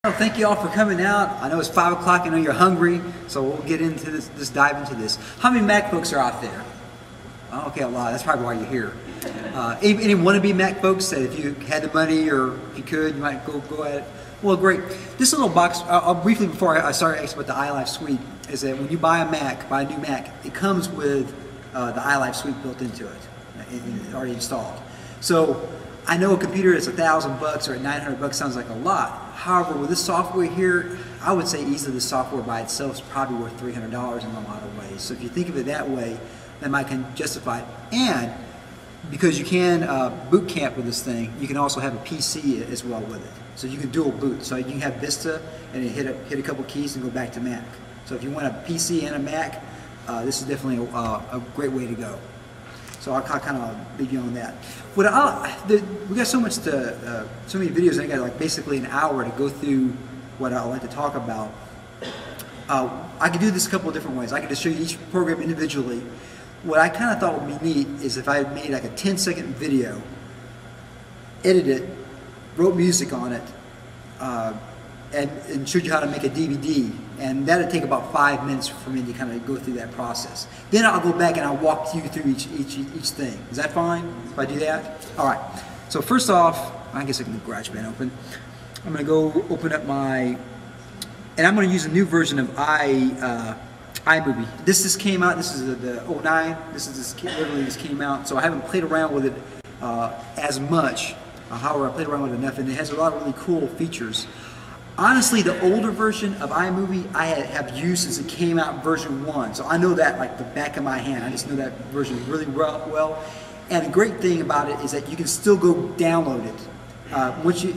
Well, thank you all for coming out. I know it's 5 o'clock. I know you're hungry, so we'll get into this. Just dive into this. How many Mac folks are out there? Oh, okay, a lot. That's probably why you're here. Any wannabe Mac folks that if you had the money or if you could, you might go at it? Well, great. This little box, I'll briefly before I start asking about the iLife suite, is that when you buy a Mac, buy a new Mac, it comes with the iLife suite built into it, already installed. So I know a computer that's $1,000 or $900 sounds like a lot. However, with this software here, I would say easily the software by itself is probably worth $300 in a lot of ways. So if you think of it that way, that might can justify it. And because you can boot camp with this thing, you can also have a PC as well with it. So you can dual boot. So you can have Vista and hit a couple keys and go back to Mac. So if you want a PC and a Mac, this is definitely a great way to go. So I'll kind of leave you on that. We got so many videos, and I got like basically an hour to go through what I like to talk about. I could do this a couple of different ways. I could just show you each program individually. What I kind of thought would be neat is if I made like a 10-second video, edited it, wrote music on it, and showed you how to make a DVD. And that'd take about 5 minutes for me to kind of go through that process. Then I'll go back and I'll walk you through each thing. Is that fine if I do that? All right. So first off, I guess I can leave GarageBand open. I'm going to go open up my, and I'm going to use a new version of iMovie. This just came out. This is the 09. Literally just came out. So I haven't played around with it as much. However, I played around with it enough, and it has a lot of really cool features. Honestly, the older version of iMovie I have used since it came out version 1. So I know that like the back of my hand. I just know that version really well. And the great thing about it is that you can still go download it.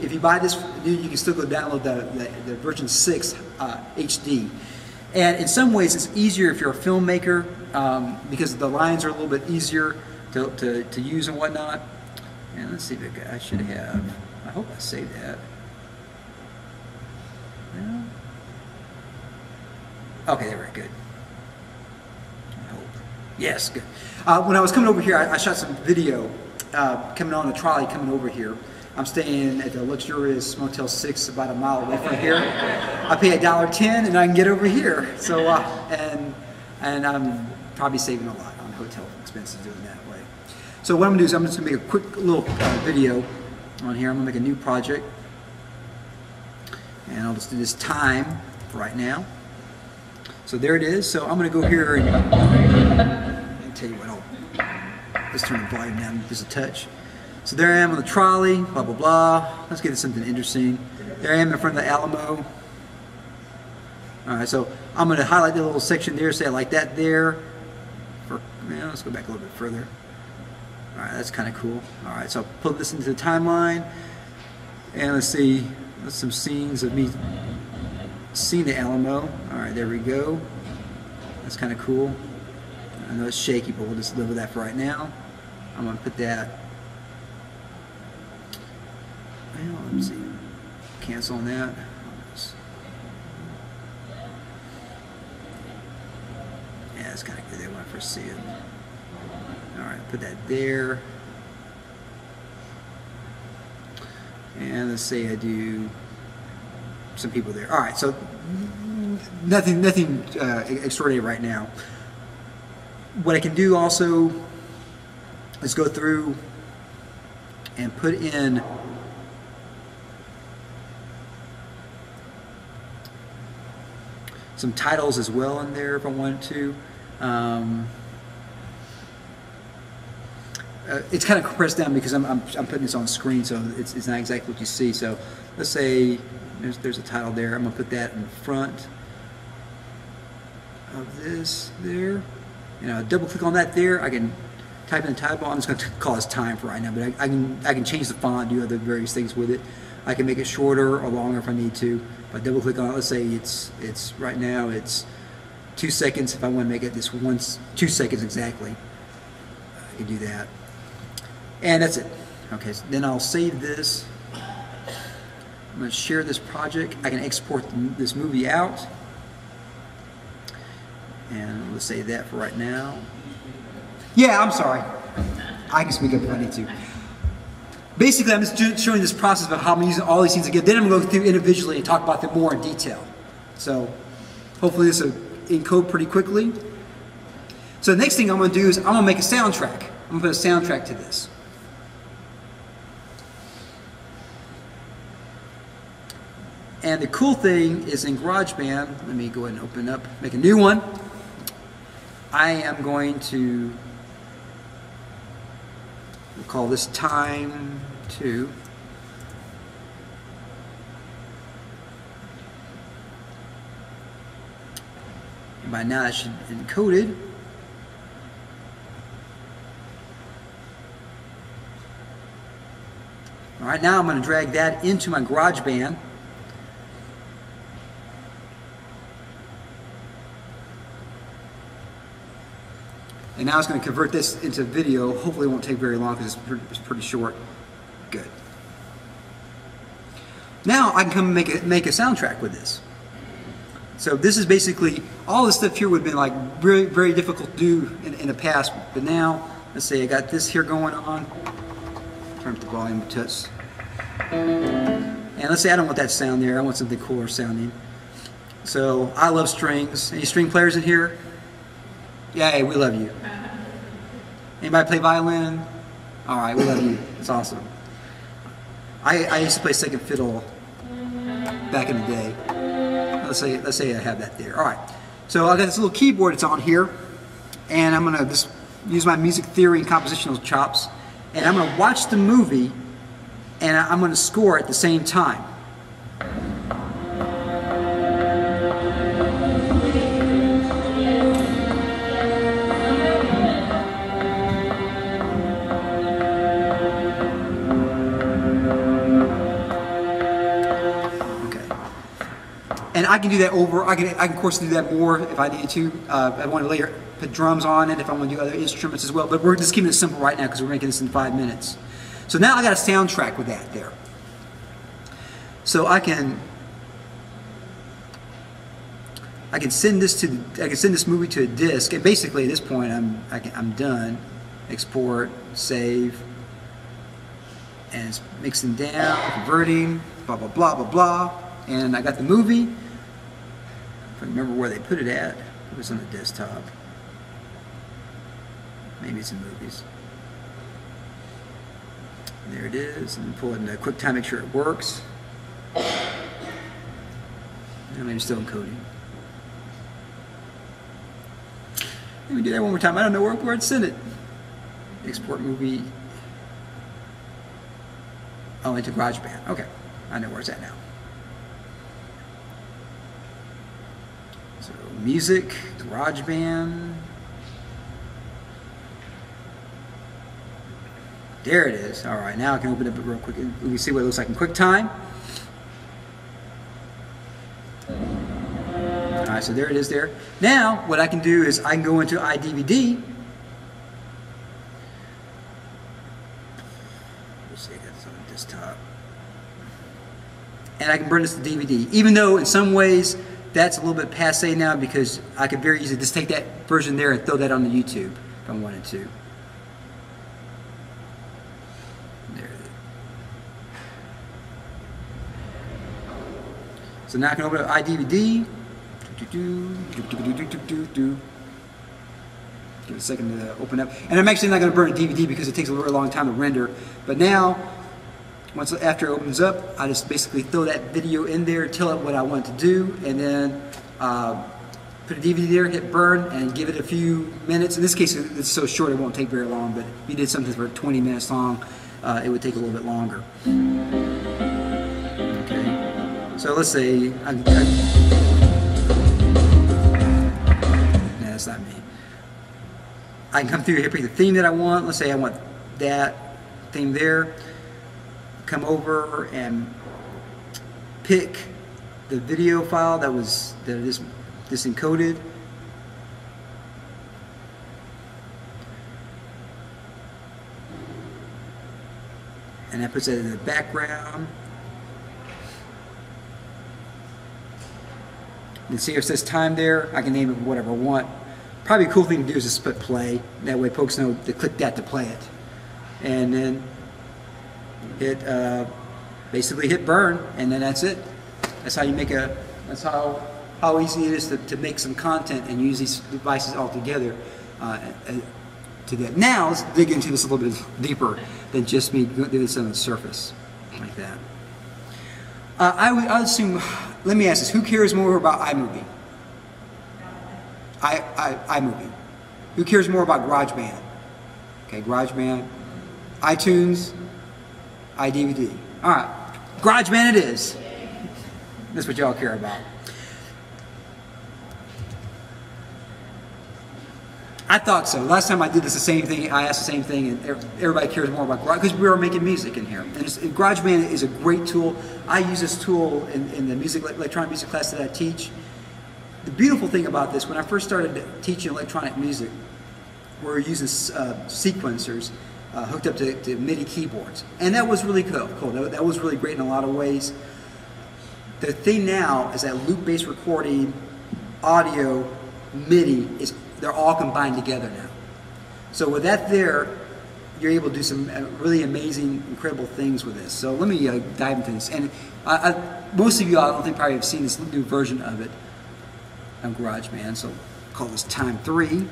If you buy this, you can still go download the version 6 HD. And in some ways, it's easier if you're a filmmaker because the lines are a little bit easier to use and whatnot. And let's see if I should have. I hope I saved that. No. Okay, they were good. I hope. Yes, good. When I was coming over here, I shot some video coming on a trolley coming over here. I'm staying at the luxurious Motel 6 about a mile away from here. I pay $1.10 and I can get over here. So and I'm probably saving a lot on hotel expenses doing that way. So what I'm gonna do is I'm just gonna make a quick little video on here. I'm gonna make a new project, and I'll just do this time right now. So there it is. So I'm gonna go here and tell you what. Let's turn the volume down just a touch. So there I am on the trolley, blah, blah, blah. Let's get to something interesting. There I am in front of the Alamo. All right, so I'm going to highlight the little section there, say I like that there. Let's go back a little bit further. All right, that's kind of cool. All right, so I'll put this into the timeline. And let's see, that's some scenes of me seeing the Alamo. All right, there we go. That's kind of cool. I know it's shaky, but we'll just live with that for right now. I'm going to put that. Well, let's see. Cancel on that. Yeah, that's kind of good when I first see it. Alright, put that there. And let's say I do some people there. Alright, so nothing extraordinary right now. What I can do also is go through and put in some titles as well in there if I wanted to. It's kind of compressed down because I'm putting this on screen, so it's not exactly what you see. So let's say there's a title there. I'm gonna put that in front of this there. Double click on that there. I can type in the title. I'm just going to call this time for right now, but I can change the font, do other various things with it. I can make it shorter or longer if I need to. If I double click on it, let's say it's right now it's 2 seconds. If I want to make it this 2 seconds exactly, I can do that. And that's it. Okay, so then I'll save this. I'm going to share this project. I can export this movie out. And let's save that for right now. Yeah, I'm sorry. I can speak up if I need to. basically, I'm just showing this process about how I'm using all these things together. Then I'm going to go through individually and talk about them more in detail. So hopefully this will encode pretty quickly. So the next thing I'm going to do is I'm going to make a soundtrack. I'm going to put a soundtrack to this. And the cool thing is in GarageBand, let me go ahead and open up, make a new one. I am going to, we'll call this Time 2. And by now that should be encoded. Alright, now I'm going to drag that into my GarageBand. And now it's going to convert this into video. Hopefully it won't take very long because it's pretty short. Good. Now I can come and make a soundtrack with this. So this is basically, all this stuff here would have been like very, very difficult to do in the past. But now, let's say I got this here going on. Turn up the volume a touch. And let's say I don't want that sound there. I want something cooler sounding. So I love strings. Any string players in here? Yay, we love you. Anybody play violin? Alright, we love you. It's awesome. I used to play second fiddle back in the day. Let's say I have that there. Alright. So I got this little keyboard that's on here, and I'm gonna just use my music theory and compositional chops, and I'm gonna watch the movie and I'm gonna score at the same time. And I can do that over, I can of course do that more if I need to. I want to put drums on it if I want to do other instruments as well. But we're just keeping it simple right now because we're making this in 5 minutes. So now I got a soundtrack with that there. So I can send this movie to a disk, and basically at this point I'm done. Export, save, and it's mixing down, converting, blah blah blah blah blah. And I got the movie. If I remember where they put it at, it was on the desktop. Maybe it's in movies. And there it is. And pull it into QuickTime, make sure it works. And maybe still encoding. Let me do that one more time. I don't know where to send it. Export movie. Oh, into GarageBand. Okay, I know where it's at now. So music, GarageBand. There it is. All right, now I can open it up real quick. We can see what it looks like in QuickTime. All right, so there it is there. Now, what I can do is I can go into iDVD. Let's see, I got this on the desktop. And I can burn this to DVD. Even though in some ways that's a little bit passe now, because I could very easily just take that version there and throw that on the YouTube if I wanted to. There it is. So now I can open up iDVD. Give it a second to open up. And I'm actually not going to burn a DVD because it takes a very long time to render. But now, after it opens up, I just basically throw that video in there, tell it what I want to do, and then put a DVD there, hit burn, and give it a few minutes. In this case, it's so short it won't take very long, but if you did something for 20 minutes long, it would take a little bit longer. Okay, so let's say, that's not me. I can come through here, pick the theme that I want. Let's say I want that theme there. Come over and pick the video file that is encoded. And that puts it in the background. You see it says time there. I can name it whatever I want. Probably a cool thing to do is just put play. That way folks know to click that to play it. And then hit basically hit burn, and then that's it. That's how you make a. That's how easy it is to make some content and use these devices all together. To that. Now let's dig into this a little bit deeper than just me doing this on the surface like that. I would assume. Let me ask this: who cares more about iMovie? iMovie. Who cares more about GarageBand? Okay, GarageBand, iTunes, iDVD. All right, GarageBand it is. That's what y'all care about. I thought so. Last time I did this, the same thing. I asked the same thing, and everybody cares more about GarageBand because we are making music in here. And GarageBand is a great tool. I use this tool in the electronic music class that I teach. The beautiful thing about this, when I first started teaching electronic music, we were using sequencers hooked up to MIDI keyboards, and that was really cool. That was really great in a lot of ways. The thing now is that loop-based recording, audio, MIDI they're all combined together now. So with that there, you're able to do some really amazing, incredible things with this. So let me dive into this. And most of you, I don't think probably have seen this new version of it on GarageBand. So I'll call this Time 3.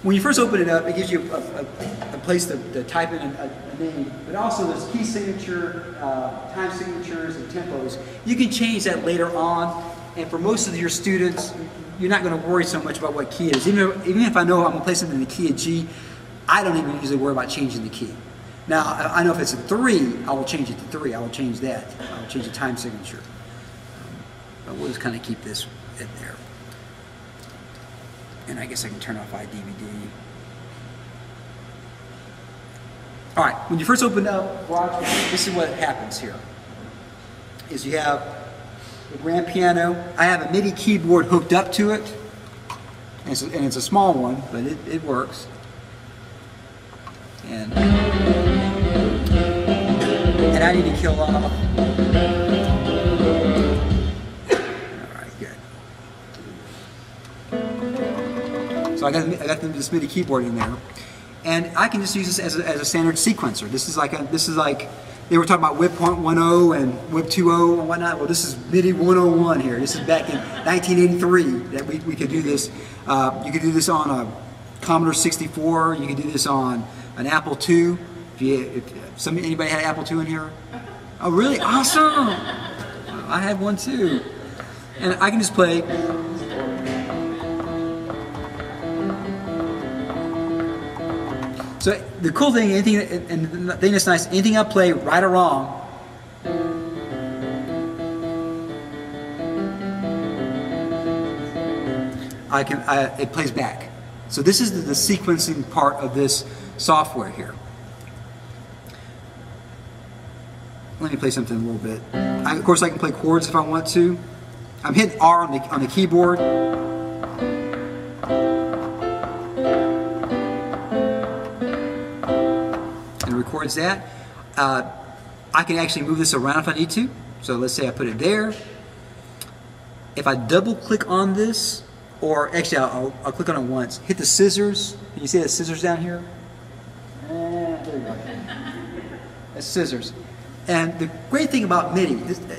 When you first open it up, it gives you a place to type in a name, but also there's key signature, time signatures, and tempos. You can change that later on, and for most of your students, you're not going to worry so much about what key it is. Even if I know I'm going to play something in the key of G, I don't even usually worry about changing the key. Now, I know if it's a 3, I will change it to 3. I will change that. I will change the time signature. But we'll just kind of keep this in there. And I guess I can turn off iDVD. All right, when you first open up GarageBand, this is what happens here. Is you have the grand piano. I have a MIDI keyboard hooked up to it. And it's a small one, but it works. And I need to kill off. So I got this MIDI keyboard in there, and I can just use this as a standard sequencer. This is like they were talking about whip 1.10 and whip 2.0 and whatnot. Well, this is MIDI 101 here. This is back in 1983 that we could do this. You could do this on a Commodore 64. You could do this on an Apple II. If anybody had Apple II in here? Oh, really? Awesome! I had one too, and I can just play. So the cool thing, and the thing that's nice, anything I play, right or wrong, it plays back. So this is the sequencing part of this software here. Let me play something a little bit. Of course, I can play chords if I want to. I'm hitting R on the keyboard. Records that. I can actually move this around if I need to. So let's say I put it there. If I double click on this, or actually I'll click on it once, hit the scissors. Can you see the scissors down here? There we go. That's scissors. And the great thing about MIDI,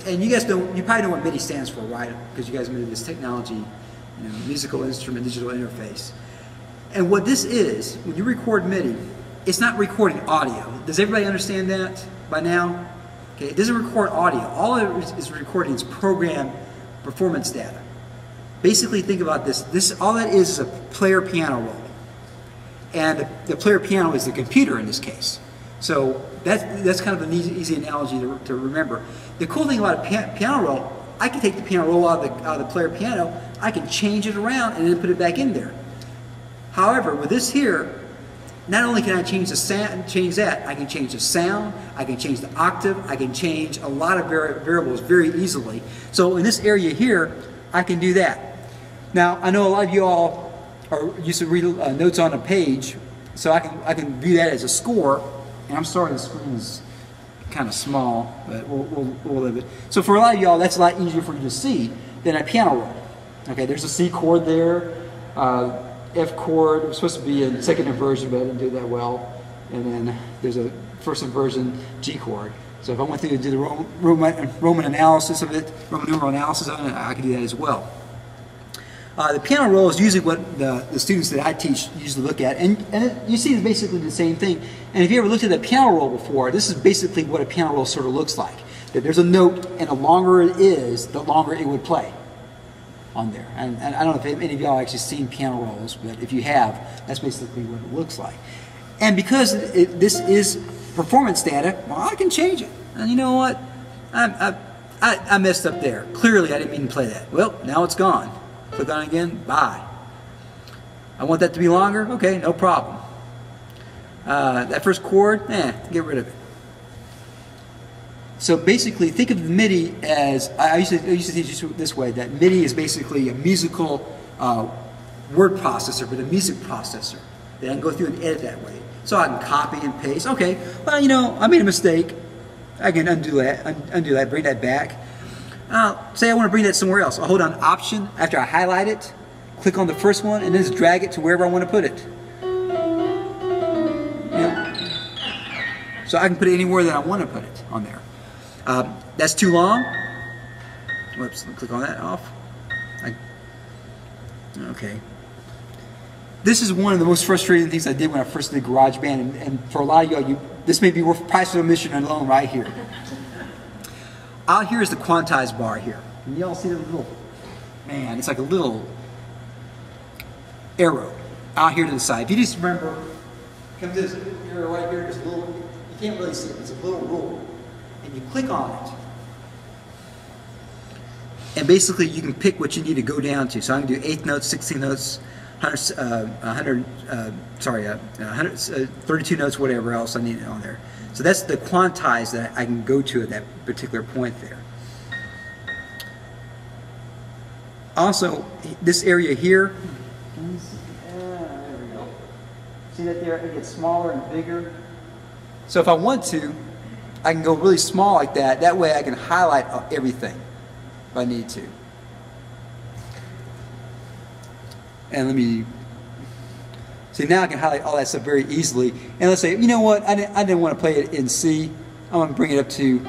and you probably know what MIDI stands for, right? Because you guys know this technology, musical instrument, digital interface. And what this is, when you record MIDI, it's not recording audio. Does everybody understand that by now? Okay, it doesn't record audio. All it is recording is program performance data. Basically, think about this. All that is a player piano roll. And the player piano is the computer in this case. So that's kind of an easy analogy to remember. The cool thing about a piano roll, I can take the piano roll out of the player piano, I can change it around and then put it back in there. However, with this here, not only can I change that, I can change the sound, I can change the octave, I can change a lot of variables very easily. So in this area here, I can do that. Now, I know a lot of you all are used to read notes on a page, so I can view that as a score. And I'm sorry the screen is kind of small, but we'll live it. So for a lot of y'all, that's a lot easier for you to see than a piano roll. Okay, there's a C chord there. F chord, it was supposed to be a second inversion, but I didn't do that well. and then there's a first inversion G chord. So if I want to do the Roman analysis of it, Roman numeral analysis of it, I can do that as well. The piano roll is usually what the students that I teach usually look at, and you see it's basically the same thing. And if you ever looked at a piano roll before, this is basically what a piano roll sort of looks like. That there's a note, and the longer it is, the longer it would play on there. And I don't know if any of y'all actually seen piano rolls, but if you have, that's basically what it looks like. And because this is performance data, well, I can change it. And you know what? I messed up there. Clearly, I didn't mean to play that. Well, now it's gone. Click on it again. Bye. I want that to be longer. Okay, no problem. That first chord, get rid of it. So basically, think of the MIDI as, I used to teach it this way, that MIDI is basically a musical word processor, but a music processor. That I can go through and edit that way. So I can copy and paste. Okay, well, you know, I made a mistake. I can undo that, bring that back. Say I want to bring that somewhere else. I'll hold on Option after I highlight it, click on the first one, and then just drag it to wherever I want to put it. Yeah. So I can put it anywhere that I want to put it on there. That's too long. Whoops, let me click on that off. Okay. This is one of the most frustrating things I did when I first did GarageBand, and for a lot of y'all, this may be worth price of admission alone right here. Out here is the quantize bar here. And y'all see the little, man, it's like a little arrow out here to the side. If you just remember, come to this arrow right here, there's a little, you can't really see it, it's a little ruler. And you click on it. And basically you can pick what you need to go down to. So I can do 8th notes, 16 notes, 32 notes, whatever else I need on there. So that's the quantize that I can go to at that particular point there. Also, this area here, there we go. See that there? It gets smaller and bigger. So if I want to, I can go really small like that. That way I can highlight everything if I need to. And let me see, now I can highlight all that stuff very easily. And let's say, you know what, I didn't want to play it in C. I'm going to bring it up to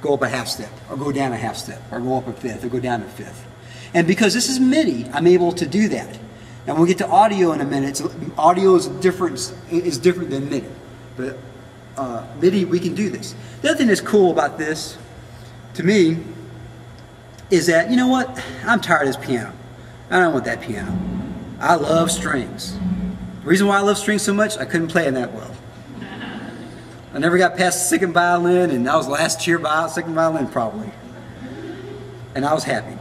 go up a half step, or go down a half step, or go up a fifth, or go down a fifth. And because this is MIDI, I'm able to do that. Now we'll get to audio in a minute. So audio is different than MIDI. But MIDI, we can do this. The other thing that's cool about this, to me, is that, you know what, I'm tired of this piano. I don't want that piano. I love strings. The reason why I love strings so much, I couldn't play it that well. I never got past the second violin, and I was last cheer by second violin probably. And I was happy.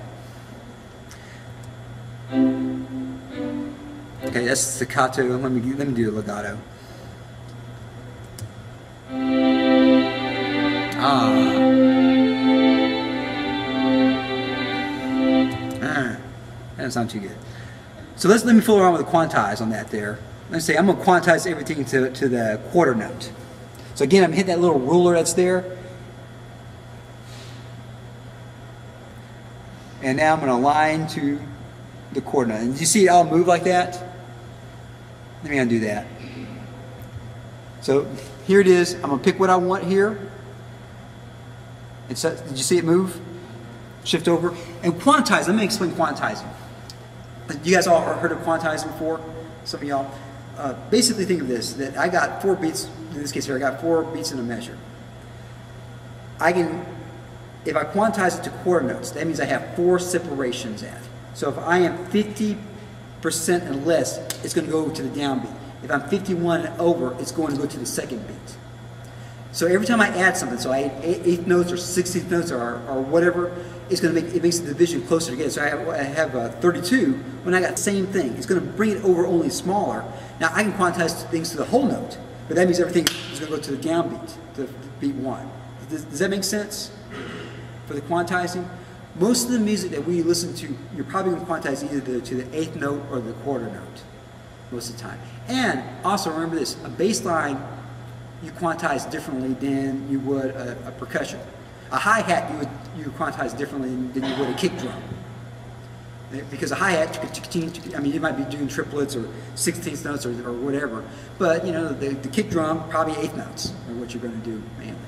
Okay, that's staccato. Let me do a legato. That doesn't sound too good. So let me fool around with the quantize on that there. Let's say I'm going to quantize everything to the quarter note. So again, I'm hitting that little ruler that's there. And now I'm going to align to the quarter note. And you see it all move like that? Let me undo that. So here it is. I'm going to pick what I want here. Did you see it move? Shift over. And quantize, let me explain quantizing. You guys all heard of quantizing before? Some of y'all. Basically think of this, that I got 4 beats, in this case here, I got 4 beats in a measure. If I quantize it to quarter notes, that means I have 4 separations at. So if I am 50% and less, it's going to go to the downbeat. If I'm 51 and over, it's going to go to the second beat. So every time I add something, so I add 8th notes or 16th notes or whatever, it's going to make, it makes the division closer together. So I have 32, when I got the same thing. It's going to bring it over only smaller. Now I can quantize things to the whole note, but that means everything is going to go to the downbeat, to beat 1. Does that make sense for the quantizing? Most of the music that we listen to, you're probably going to quantize either to the 8th note or the quarter note most of the time. And also remember this, a bass line you quantize differently than you would a percussion. A hi-hat you would quantize differently than you would a kick drum. because a hi-hat, I mean, you might be doing triplets or 16th notes or whatever, but you know, the kick drum, probably 8th notes are what you're going to do mainly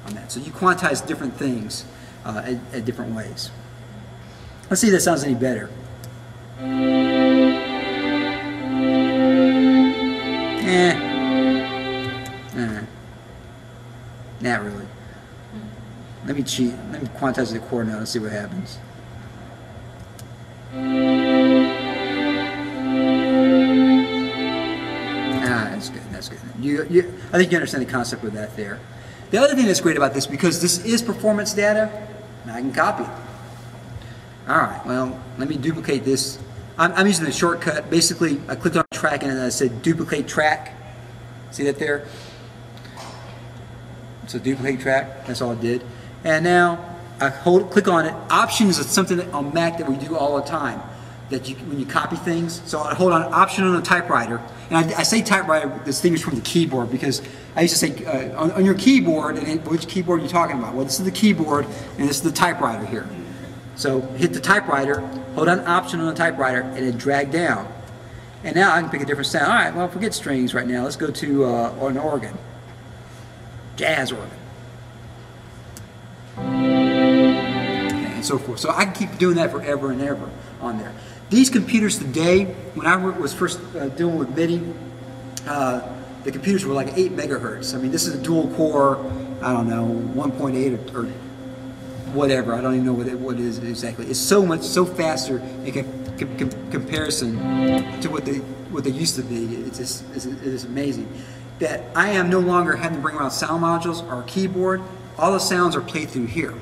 on that. So you quantize different things at different ways. Let's see if that sounds any better. Not really. Let me cheat. Let me quantize the chord now and see what happens. That's good. That's good. I think you understand the concept with that there. The other thing that's great about this, because this is performance data, I can copy it. All right. Well, let me duplicate this. I'm using the shortcut. Basically, I clicked on track and then I said duplicate track. See that there? So duplicate track. That's all it did. And now I click on it. Options is something on Mac that we do all the time. That when you copy things. So I hold on Option on a typewriter. And I say typewriter distinguished from the keyboard because I used to say on your keyboard, and which keyboard are you talking about? Well, this is the keyboard and this is the typewriter here. So hit the typewriter, hold on Option on the typewriter, and then drag down. And now I can pick a different sound. All right, well, forget strings right now. Let's go to an organ. Jazz organ. And so forth. So I can keep doing that forever and ever on there. These computers today, when I was first dealing with MIDI, the computers were like 8 megahertz. I mean, this is a dual core, I don't know, 1.8 or whatever. I don't even know what it is exactly. It's so faster in comparison to what they used to be. It is amazing that I am no longer having to bring around sound modules or a keyboard. All the sounds are played through here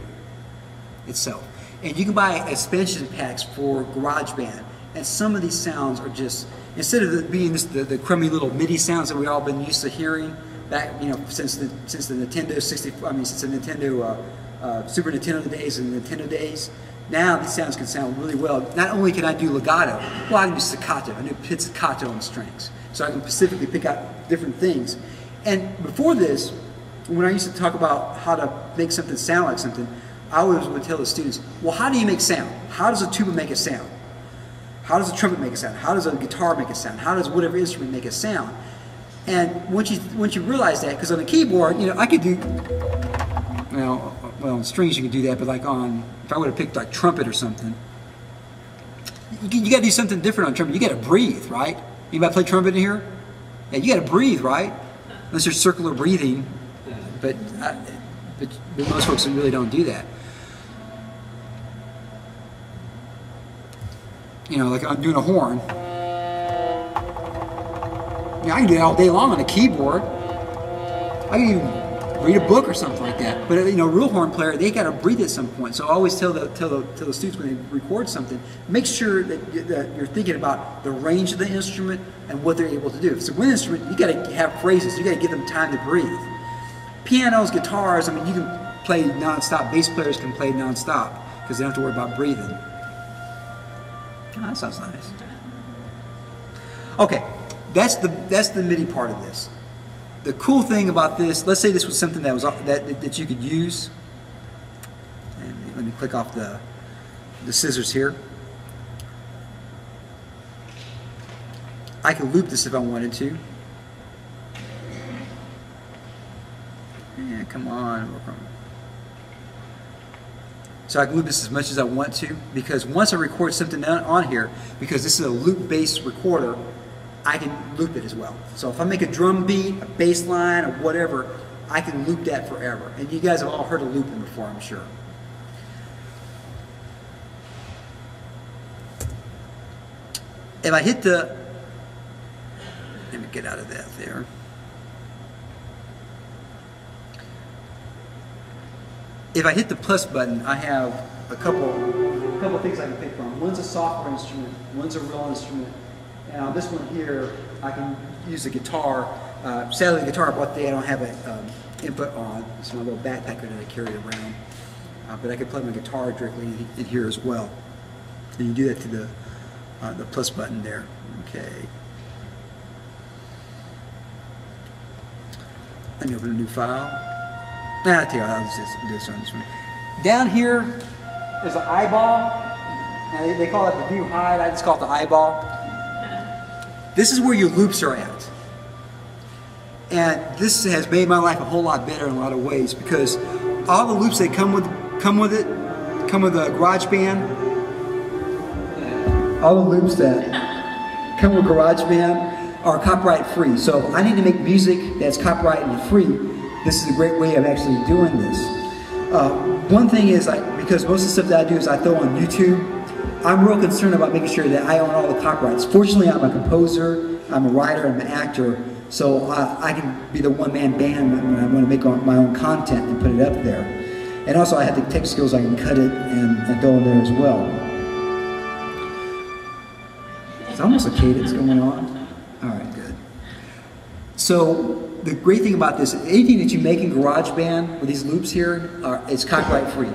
itself. And you can buy expansion packs for GarageBand, and some of these sounds are just, instead of being the crummy little MIDI sounds that we've all been used to hearing back, you know, since the Nintendo since the Nintendo Super Nintendo days and Nintendo days. Now these sounds can sound really well. Not only can I do legato, well, I can do staccato. I do pizzicato on strings, so I can specifically pick out different things. And before this, when I used to talk about how to make something sound like something, I always would tell the students, well, how do you make sound? How does a tuba make a sound? How does a trumpet make a sound? How does a guitar make a sound? How does whatever instrument make a sound? And once you realize that, because on the keyboard, you know, I could do, you know, well, on strings you can do that, but like if I would have picked like trumpet or something, you got to do something different on trumpet. You got to breathe, right? Anybody play trumpet in here? Yeah, you got to breathe, right? Unless there's circular breathing, but most folks really don't do that. You know, like I'm doing a horn. Yeah, I can do that all day long on a keyboard. I can even read a book or something like that. But you know, a real horn player, they got to breathe at some point. So I always tell the students when they record something, make sure that you're thinking about the range of the instrument and what they're able to do. If it's a wind instrument, you got to have phrases. You got to give them time to breathe. Pianos, guitars, I mean, you can play non-stop. Bass players can play non-stop because they don't have to worry about breathing. Oh, that sounds nice. Okay, that's the MIDI part of this. The cool thing about this, let's say this was something that you could use. And let me click off the scissors here. I can loop this if I wanted to. Yeah, come on. So I can loop this as much as I want to, because once I record something on here, because this is a loop-based recorder, I can loop it as well. So if I make a drum beat, a bass line, or whatever, I can loop that forever. And you guys have all heard of looping before, I'm sure. If I hit let me get out of that there. If I hit the plus button, I have a couple things I can pick from. One's a software instrument, one's a real instrument. And on this one here, I can use the guitar. Sadly, the guitar I bought today, I don't have an input on. It's my little backpacker that I carry around. But I can play my guitar directly in here as well. And you do that to the plus button there. Okay. Let me open a new file. I'll tell you, I'll just do this on this one. Down here, there's an eyeball. And they call it the view hide. I just call it the eyeball. This is where your loops are at. And this has made my life a whole lot better in a lot of ways, because all the loops that come with a GarageBand. All the loops that come with GarageBand are copyright free. So if I need to make music that's copyrighted free, this is a great way of actually doing this. One thing is, because most of the stuff that I do is I throw on YouTube, I'm real concerned about making sure that I own all the copyrights. Fortunately, I'm a composer, I'm a writer, I'm an actor, so I can be the one-man band when I want to make my own content and put it up there. And also I have the tech skills, I can cut it and throw in there as well. It's almost a cadence going on. All right, good. So the great thing about this, anything that you make in GarageBand with these loops here, is copyright free.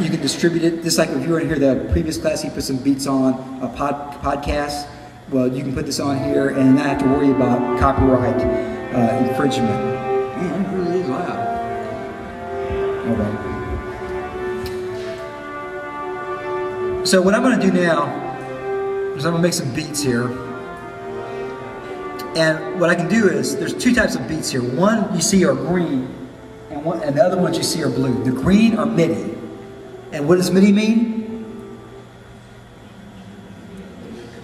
You can distribute it, just like if you were in here the previous class, you put some beats on a podcast. Well, you can put this on here and not have to worry about copyright infringement. Man, it really is loud. Hold on. So what I'm going to do now is I'm going to make some beats here. And what I can do is, there's two types of beats here. One you see are green, and the other ones you see are blue. The green are MIDI. And what does MIDI mean?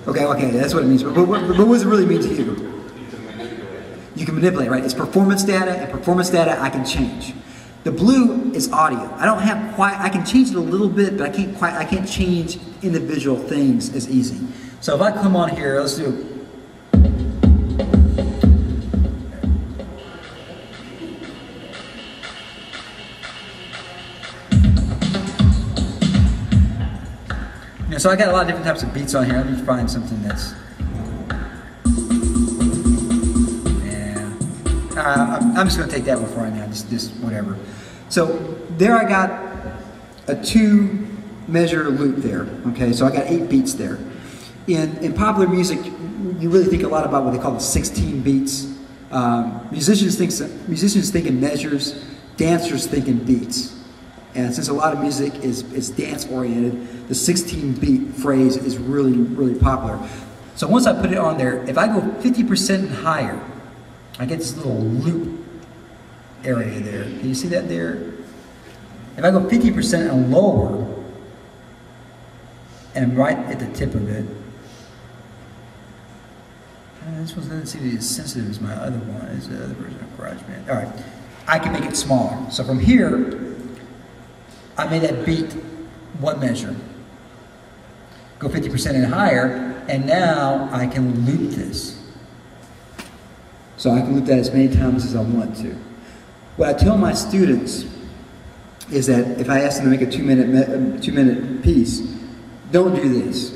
Okay, that's what it means. But what does it really mean to you? You can manipulate, right? It's performance data, and performance data I can change. The blue is audio. I can change it a little bit, but I can't change individual things as easy. So if I come on here, let's do. So I got a lot of different types of beats on here. Let me find something that's. I'm just going to take that one for right now, just whatever. So there I got a 2-measure loop there, okay? So I got 8 beats there. In popular music, you really think a lot about what they call the 16 beats. Musicians think in measures, dancers think in beats. And since a lot of music is dance-oriented, the 16-beat phrase is really, really popular. So once I put it on there, if I go 50% and higher, I get this little loop area there. Can you see that there? If I go 50% and lower, and I'm right at the tip of it, this one doesn't seem to be as sensitive as my other one, as the other version of GarageBand. All right, I can make it smaller. So from here, I made that beat 1 measure. Go 50% and higher, and now I can loop this. So I can loop that as many times as I want to. What I tell my students is that if I ask them to make a 2-minute piece, don't do this.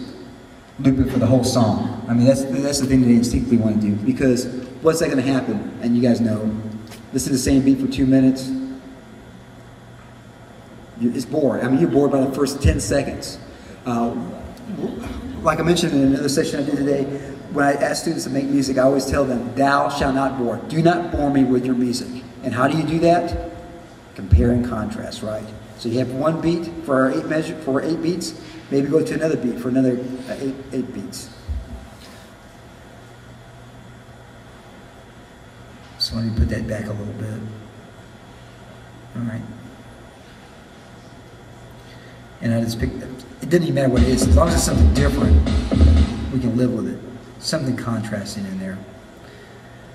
Loop it for the whole song. I mean, that's the thing that they instinctively want to do, because what's that going to happen? And you guys know, listen to the same beat for 2 minutes. It's bored. I mean, you're bored by the first 10 seconds. Like I mentioned in another session I did today, when I ask students to make music, I always tell them, thou shalt not bore. Do not bore me with your music. And how do you do that? Compare and contrast, right? So you have 1 beat for 8 beats, maybe go to another beat for another 8 beats. So let me put that back a little bit. All right. And I just picked, it doesn't even matter what it is, as long as it's something different, we can live with it. Something contrasting in there.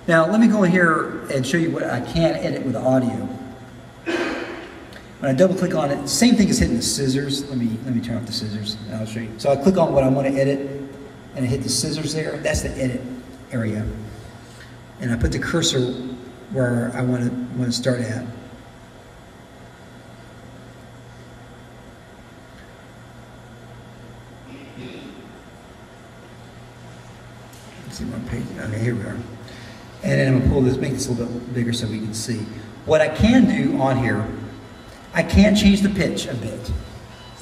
Now let me go in here and show you what I can edit with audio. When I double click on it, same thing as hitting the scissors. Let me turn off the scissors and I'll show you. So I click on what I want to edit and I hit the scissors there. That's the edit area. And I put the cursor where I want to start at. See my page. Okay, here we are. And then I'm gonna pull this, make this a little bit bigger so we can see. What I can do on here, I can change the pitch a bit.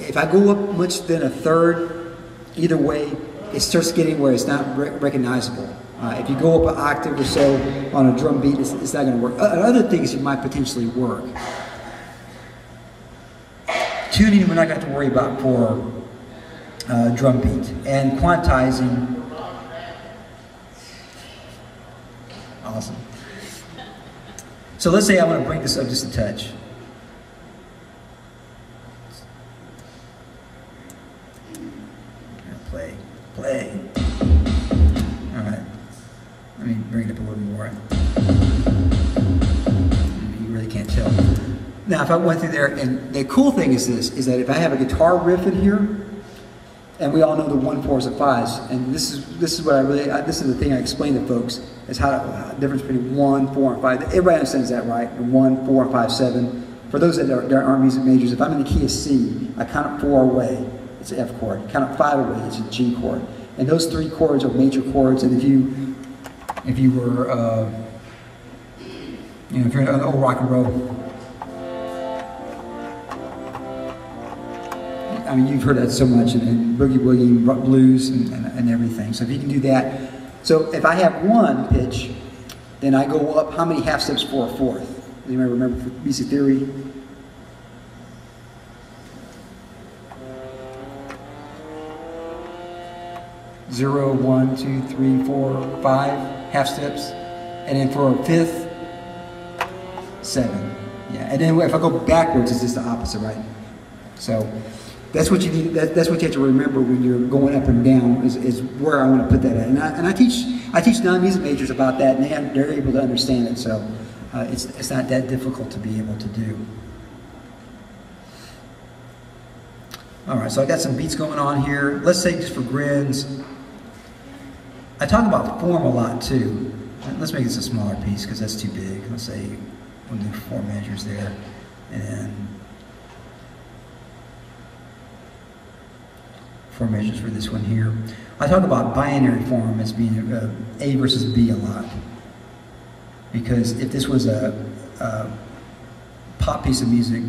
If I go up much than a third, either way, it starts getting where it's not recognizable. If you go up an octave or so on a drum beat, it's not gonna work. Other things it might potentially work. Tuning, we're not gonna have to worry about for drum beat. And quantizing. Awesome. So let's say I want to bring this up just a touch. Play. All right. Let me bring it up a little more. You really can't tell. Now, if I went through there, and the cool thing is this, is that if I have a guitar riff in here, and we all know the 1, 4s, and 5s, and this is what I really, this is the thing I explain to folks, is how the difference between 1, 4, and 5. Everybody understands that, right? 1, 4, and 5, 7. For those that aren't music majors, if I'm in the key of C, I count up 4 away, it's an F chord. Count up 5 away, it's a G chord. And those 3 chords are major chords. And if you were, you know, if you're in old rock and roll, I mean, you've heard that so much in boogie woogie, blues, and everything. So if you can do that, so if I have 1 pitch, then I go up how many half steps for a 4th? Do you remember music theory? Zero, 1, 2, 3, 4, 5 half steps, and then for a 5th, 7. Yeah, and then if I go backwards, it's just the opposite, right? So that's what you need. That's what you have to remember when you're going up and down. Is where I want to put that at. And I teach non-music majors about that, and they're able to understand it. So it's not that difficult to be able to do. All right, so I got some beats going on here. Let's say just for grins. I talk about form a lot too. Let's make this a smaller piece because that's too big. Let's say we'll do 4 measures there, and then 4 measures for this one here. I talk about binary form as being A versus B a lot, because if this was a pop piece of music,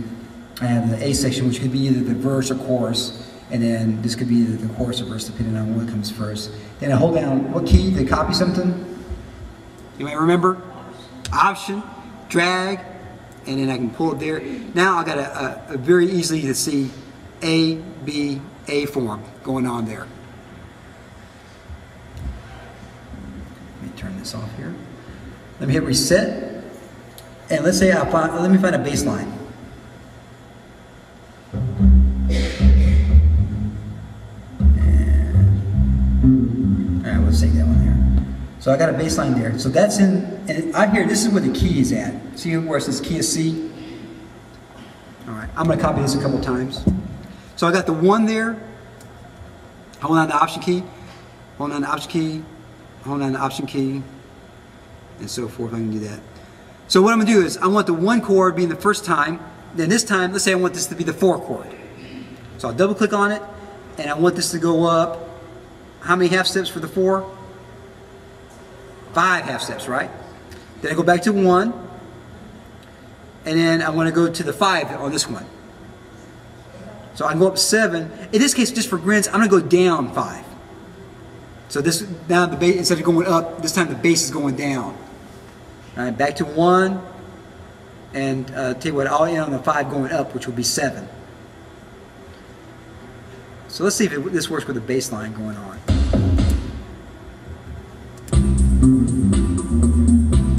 I have the A section, which could be either the verse or chorus, and then this could be either the chorus or verse, depending on what comes first. Then I hold down what key to copy something. You might remember? Option, drag, and then I can pull it there. Now I got a very easily to see A, B, A form going on there. Let me turn this off here. Let me hit reset, and let's say let me find a bass line. Alright, let's take that one there. So I got a bass line there. So that's in, and out here, this is where the key is at. See where it says key of C? Alright, I'm going to copy this a couple times. So I got the 1 there, hold on the option key, hold on the option key, hold on the option key, and so forth. I can do that. So what I'm going to do is, I want the 1 chord being the first time, then this time, let's say I want this to be the 4 chord. So I'll double click on it, and I want this to go up, how many half steps for the 4? 5 half steps, right? Then I go back to 1, and then I want to go to the 5 on this one. So I can go up 7. In this case, just for grins, I'm going to go down 5. So this, now the bass, instead of going up, this time the bass is going down. All right, back to 1, and tell you what, I'll end on the 5 going up, which will be 7. So let's see if this works with the bass line going on.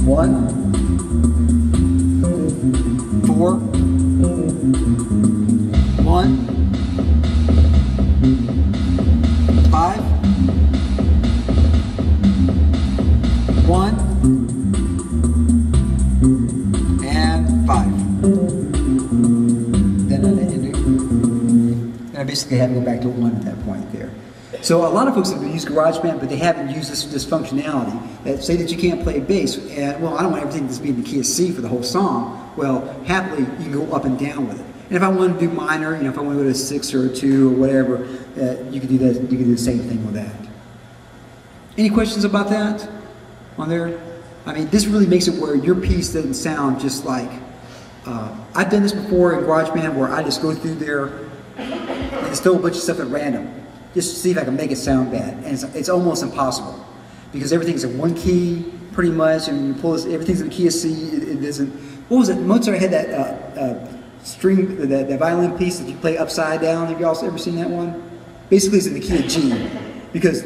1, 4, 1, 5, 1, and 5. Then I basically have to go back to 1 at that point there. So a lot of folks have used GarageBand, but they haven't used this functionality. That say that you can't play bass, and well, I don't want everything to be in the key of C for the whole song. Well, happily, you can go up and down with it. And if I want to do minor, you know, if I want to go to a 6 or a 2 or whatever, you can do that. You can do the same thing with that. Any questions about that on there? I mean, this really makes it where your piece doesn't sound just like. I've done this before in GarageBand, where I just go through there and just throw a bunch of stuff at random, just to see if I can make it sound bad, and it's almost impossible because everything's in 1 key pretty much, and you pull this, everything's in the key of C. It doesn't. What was it? Mozart had that string, that violin piece that you play upside down. Have you all ever seen that one? basically it's in the key of G, because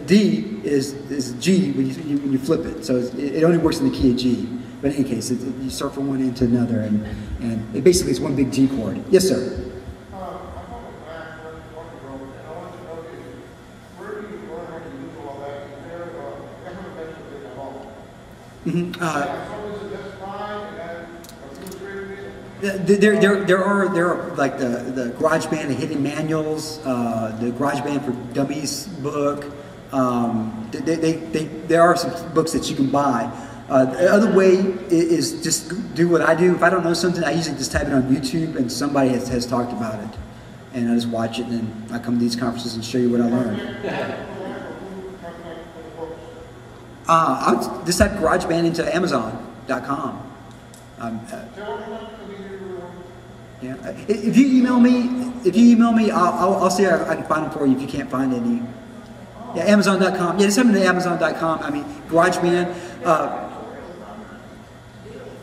D is G when you flip it. So it only works in the key of G. But in any case, you start from one end to another, and it basically is one big G chord. Yes, sir. There are like the GarageBand, the hidden manuals, the GarageBand for Dummies book. There are some books that you can buy. The other way is just do what I do. If I don't know something, I usually just type it on YouTube, and somebody has talked about it, and I just watch it, and then I come to these conferences and show you what I learned. I would just type GarageBand into Amazon.com. Yeah. If you email me, I'll see if I can find them for you. If you can't find any, yeah, Amazon.com. Yeah, just send them to Amazon.com. I mean, GarageBand.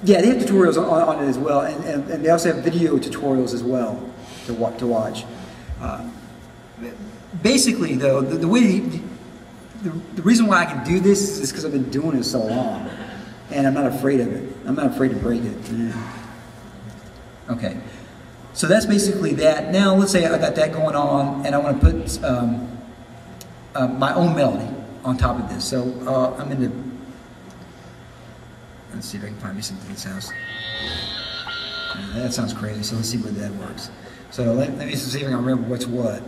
Yeah, they have tutorials on it as well, and they also have video tutorials as well to watch. Basically, though, the way the reason why I can do this is because I've been doing it so long, and I'm not afraid of it. I'm not afraid to break it. Yeah. Okay, so that's basically that. Now, let's say I got that going on, and I want to put my own melody on top of this. So I'm in the. Let's see if I can find me something that sounds. That sounds crazy. So let's see whether that works. So let me see if I can remember what's what.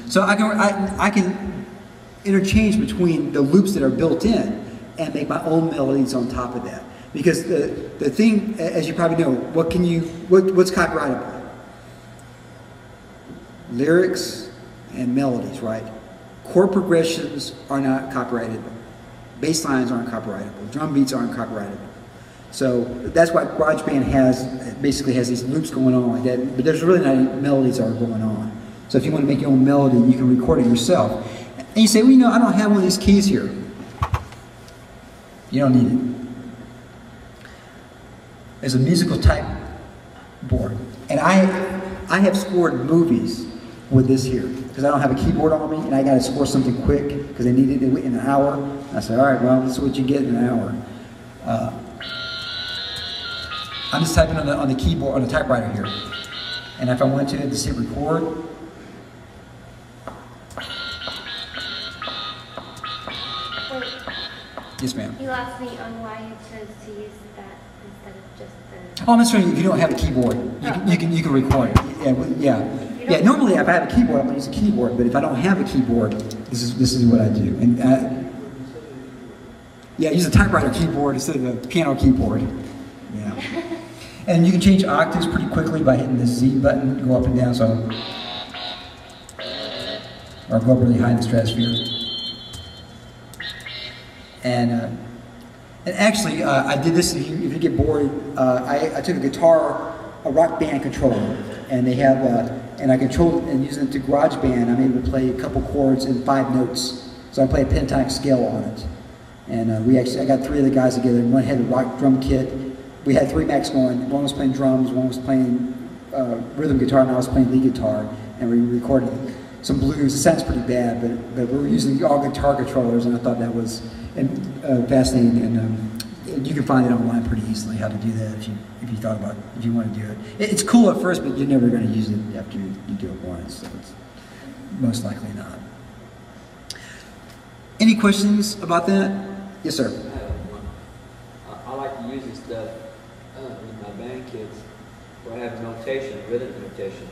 So I can interchange between the loops that are built in and make my own melodies on top of that. Because the thing, as you probably know, what's copyrightable? Lyrics and melodies, right? Chord progressions are not copyrightable. Bass lines aren't copyrightable. Drum beats aren't copyrightable. So that's why GarageBand basically has these loops going on like that. But there's really not any melodies that are going on. So if you want to make your own melody, you can record it yourself. And you say, well, you know, I don't have one of these keys here. You don't need it. There's a musical type board. And I have scored movies with this here, because I don't have a keyboard on me, and I got to score something quick, because they need it in an hour. I said, all right, well, this is what you get in an hour. I'm just typing on the keyboard, on the typewriter here. And if I went to just hit record, yes, ma'am. You asked me on why you chose to use that instead of just the. Oh, I'm just saying, if you don't have a keyboard, you can record it. Yeah. Normally, if I have a keyboard, I'm going to use a keyboard. But if I don't have a keyboard, this is what I do. And yeah, use a typewriter keyboard instead of a piano keyboard. Yeah. And you can change octaves pretty quickly by hitting the Z button, go up and down. So, or go up really high in the stratosphere. And actually, I did this. If you get bored, I took a Rock Band controller, and they have, and I controlled it and using it to GarageBand. I'm able to play a couple chords in 5 notes. So I play a pentatonic scale on it. And I got 3 of the guys together, and one had a rock drum kit. We had 3 Macs going. One was playing drums, one was playing rhythm guitar, and I was playing lead guitar. And we recorded some blues. It sounds pretty bad, but we were using all guitar controllers, and I thought that was fascinating. And you can find it online pretty easily how to do that if you want to do it. It's cool at first, but you're never going to use it after you do it once. So it's most likely not. Any questions about that? Yes, sir. I like to use this stuff with my band kids, where I have notation, rhythm notation,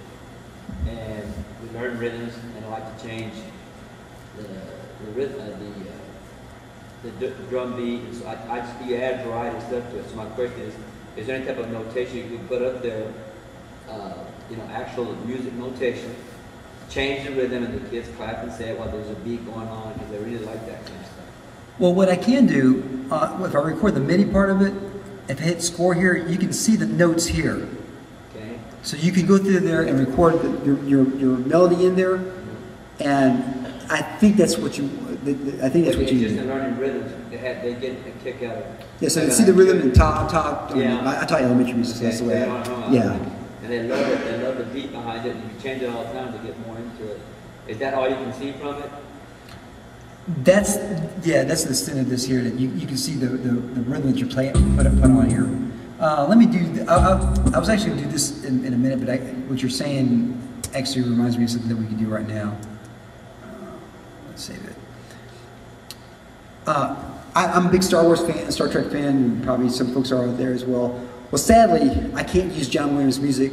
and we learn rhythms, and I like to change the rhythm, the drum beat. So I just add variety of stuff to it. So my question is there any type of notation you could put up there? Actual music notation. Change the rhythm, and the kids clap and say, "Well, there's a beat going on," because they really like that kind of stuff. Well, what I can do, if I record the MIDI part of it, if I hit score here, you can see the notes here. Okay. So you can go through there and record your melody in there, and I think that's what you. I think that's what you just do. in learning rhythms, they get a kick out of it. Yeah, so you see the rhythm in top. Yeah. I taught elementary music, so that's the way. Yeah. And they love it. They love the beat behind it. And you change it all the time to get more into it. Is that all you can see from it? That's the extent of this here. That you can see the rhythm that you're playing put on here. Let me do. I was actually going to do this in a minute, but what you're saying actually reminds me of something that we can do right now. Let's save it. I'm a big Star Wars fan, Star Trek fan, and probably some folks are out there as well. Well, sadly, I can't use John Williams' music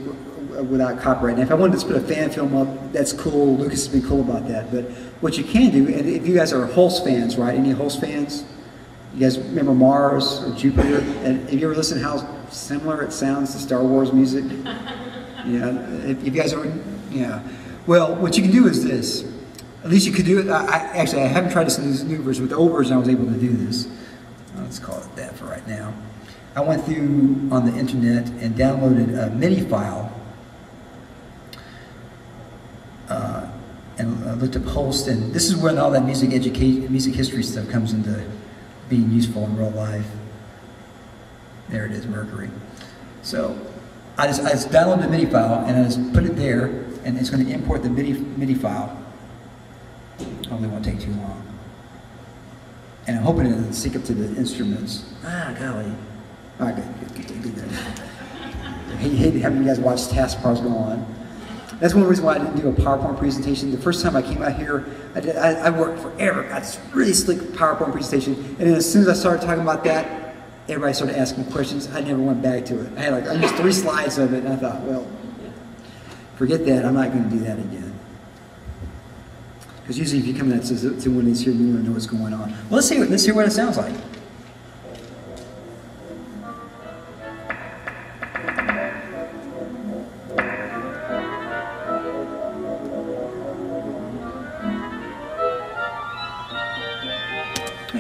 without copyright. Now, if I wanted to put a fan film up, that's cool. Lucas has been cool about that. But what you can do, and if you guys are Hulse fans, right? Any Hulse fans? You guys remember Mars or Jupiter? And have you ever listened to how similar it sounds to Star Wars music? Yeah. If you guys are, yeah. Well, what you can do is this. At least you could do it. Actually, I haven't tried this in this new version. With the old version, I was able to do this. Let's call it that for right now. I went through on the internet and downloaded a MIDI file and looked up Holst, and this is when all that music history stuff comes into being useful in real life. There it is, Mercury. So I just downloaded the MIDI file and I just put it there, and it's going to import the MIDI file. Hopefully it won't take too long. And I'm hoping it doesn't sync up to the instruments. Golly. All right, good. I hate having you guys watch taskbars go on. That's one reason why I didn't do a PowerPoint presentation. The first time I came out here, I worked forever. Got this really slick PowerPoint presentation. And then as soon as I started talking about that, everybody started asking questions. I never went back to it. I had I used 3 slides of it, and I thought, well, forget that. I'm not going to do that again. Because usually if you come in to one of these here, you want to know what's going on. Well, let's hear what it sounds like.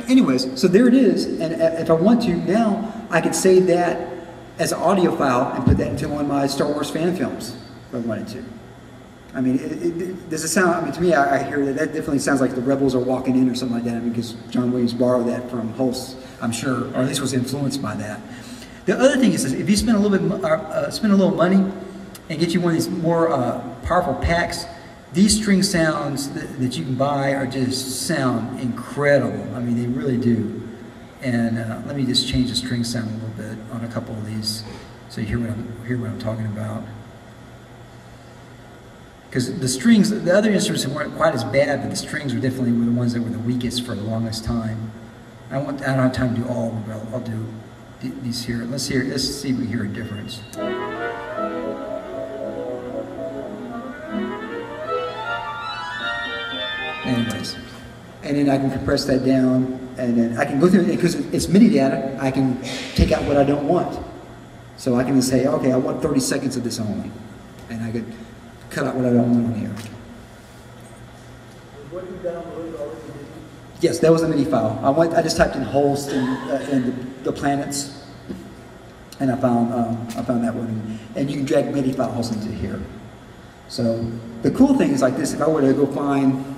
Anyways, so there it is, and if I want to now, I could save that as an audio file and put that into one of my Star Wars fan films if I wanted to. I mean, does it sound, I mean, to me, I hear that definitely sounds like the Rebels are walking in or something like that. I mean, because John Williams borrowed that from Holst, I'm sure, or at least was influenced by that. The other thing is, if you spend a little money and get you one of these more powerful packs, these string sounds that you can buy are just sound incredible. I mean, they really do. And let me just change the string sound a little bit on a couple of these, so you hear what I'm talking about. Because the strings, the other instruments weren't quite as bad, but the strings were definitely the ones that were the weakest for the longest time. I don't have time to do all of them, but I'll do these here. Let's see if we hear a difference. Anyways, and then I can compress that down, and then I can go through it, because it's MIDI data, I can take out what I don't want. So I can just say, okay, I want 30 seconds of this only. And I could cut out what I don't want on here. What you downloaded already? Yes, that was a MIDI file. I just typed in Holst and the planets, and I found that one. And you can drag MIDI files into here. So the cool thing is like this: if I were to go find,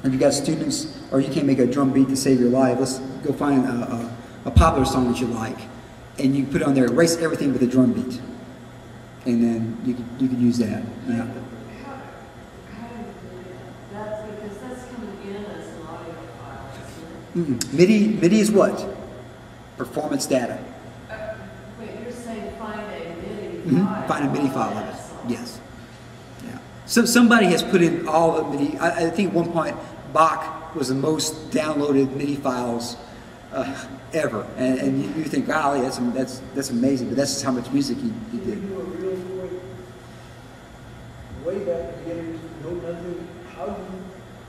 if you got students, or you can't make a drum beat to save your life, let's go find a popular song that you like, and you put it on there, erase everything with a drum beat, and then you could use that. Yeah. That's because that's coming in as an audio file, isn't it? MIDI is what? Performance data. Wait, you're saying find a MIDI file? Find a MIDI file of it. Yes. Yeah. So somebody has put in all the MIDI. I think at one point Bach was the most downloaded MIDI files ever, and you think, golly, that's amazing. But that's just how much music he did. Can you do a real quick, way back at the beginning, no nothing, how do you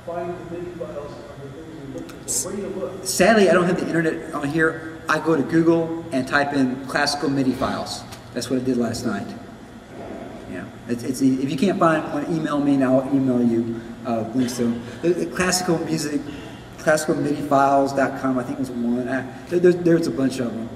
find the MIDI files of the things you're looking for? Where do you look? Sadly, I don't have the internet on here. I go to Google and type in classical MIDI files. That's what I did last night. Yeah, it's if you can't find one, email me and I'll email you links to them. The classical music classicalmidifiles.com, I think was one. There's a bunch of them.